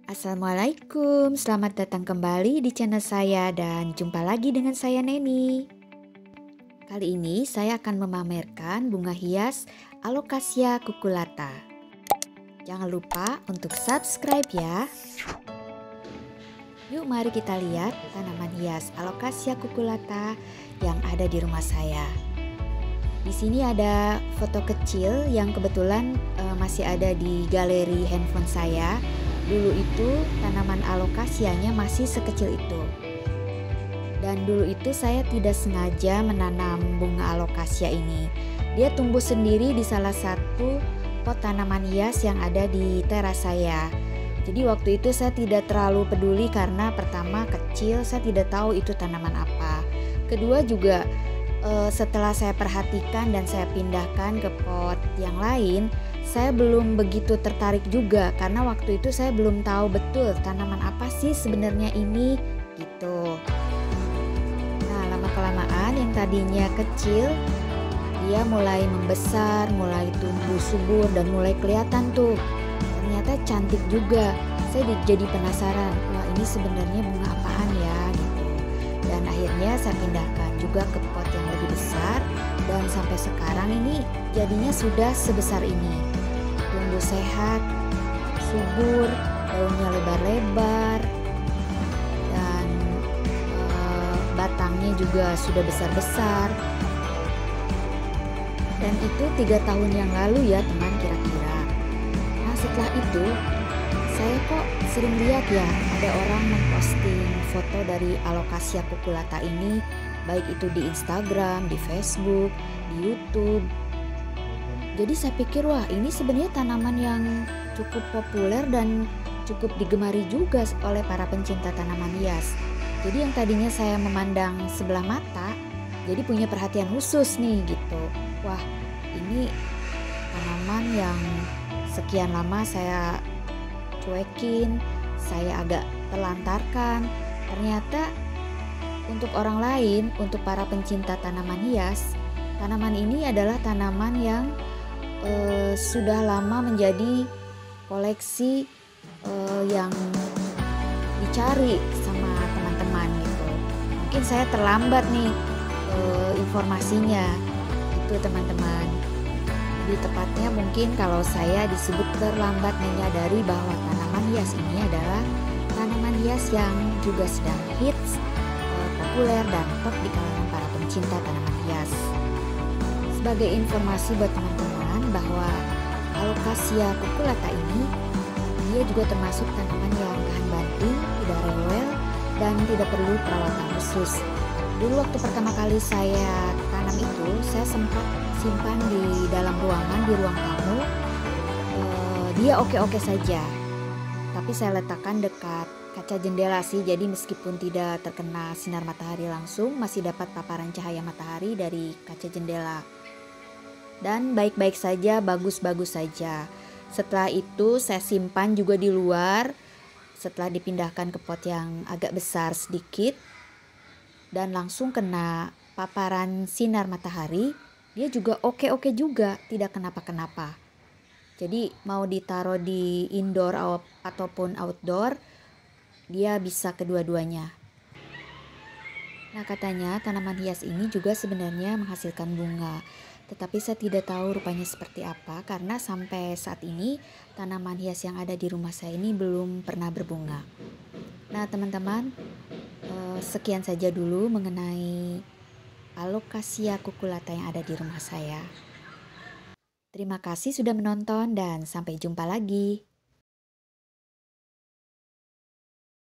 Assalamualaikum, selamat datang kembali di channel saya dan jumpa lagi dengan saya Neni. Kali ini saya akan memamerkan bunga hias Alocasia cucullata. Jangan lupa untuk subscribe ya. Yuk mari kita lihat tanaman hias Alocasia cucullata yang ada di rumah saya. Di sini ada foto kecil yang kebetulan masih ada di galeri handphone saya. Dulu itu tanaman alokasianya masih sekecil itu. Dan dulu itu saya tidak sengaja menanam bunga alokasia ini. Dia tumbuh sendiri di salah satu pot tanaman hias yang ada di teras saya. Jadi waktu itu saya tidak terlalu peduli karena pertama kecil, saya tidak tahu itu tanaman apa. Kedua juga setelah saya perhatikan dan saya pindahkan ke pot yang lain, saya belum begitu tertarik juga karena waktu itu saya belum tahu betul tanaman apa sih sebenarnya ini gitu. Nah, lama-kelamaan yang tadinya kecil dia mulai membesar, mulai tumbuh subur dan mulai kelihatan tuh. Ternyata cantik juga. Saya jadi penasaran, wah ini sebenarnya bunga apaan ya gitu. Dan akhirnya saya pindahkan juga ke pot yang lebih besar dan sampai sekarang ini jadinya sudah sebesar ini. Tumbuh sehat, subur, daunnya lebar-lebar, dan batangnya juga sudah besar-besar. Dan itu 3 tahun yang lalu ya teman kira-kira. Nah setelah itu saya kok sering lihat ya ada orang memposting foto dari Alocasia cucullata ini, baik itu di Instagram, di Facebook, di YouTube. Jadi saya pikir wah ini sebenarnya tanaman yang cukup populer dan cukup digemari juga oleh para pencinta tanaman hias. Jadi yang tadinya saya memandang sebelah mata, jadi punya perhatian khusus nih gitu. Wah ini tanaman yang sekian lama saya cuekin, saya agak telantarkan. Ternyata untuk orang lain, untuk para pencinta tanaman hias, tanaman ini adalah tanaman yang sudah lama menjadi koleksi yang dicari sama teman-teman gitu. Mungkin saya terlambat nih informasinya itu teman-teman. Lebih tepatnya mungkin kalau saya disebut terlambat menyadari bahwa tanaman hias ini adalah tanaman hias yang juga sedang hits, populer dan top di kalangan para pencinta tanaman hias. Sebagai informasi buat teman-teman bahwa Alocasia cucullata ini dia juga termasuk tanaman yang tahan banting, tidak rewel dan tidak perlu perawatan khusus. Dulu waktu pertama kali saya tanam itu, saya sempat simpan di dalam ruangan, di ruang tamu. Dia oke-oke saja, tapi saya letakkan dekat kaca jendela sih, jadi meskipun tidak terkena sinar matahari langsung, masih dapat paparan cahaya matahari dari kaca jendela. Dan baik-baik saja, bagus-bagus saja. Setelah itu saya simpan juga di luar, setelah dipindahkan ke pot yang agak besar sedikit, dan langsung kena paparan sinar matahari, dia juga oke-oke juga, tidak kenapa-kenapa. Jadi mau ditaruh di indoor ataupun outdoor, dia bisa kedua-duanya. Nah katanya tanaman hias ini juga sebenarnya menghasilkan bunga. Tetapi saya tidak tahu rupanya seperti apa karena sampai saat ini tanaman hias yang ada di rumah saya ini belum pernah berbunga. Nah teman-teman, sekian saja dulu mengenai Alocasia cucullata yang ada di rumah saya. Terima kasih sudah menonton dan sampai jumpa lagi.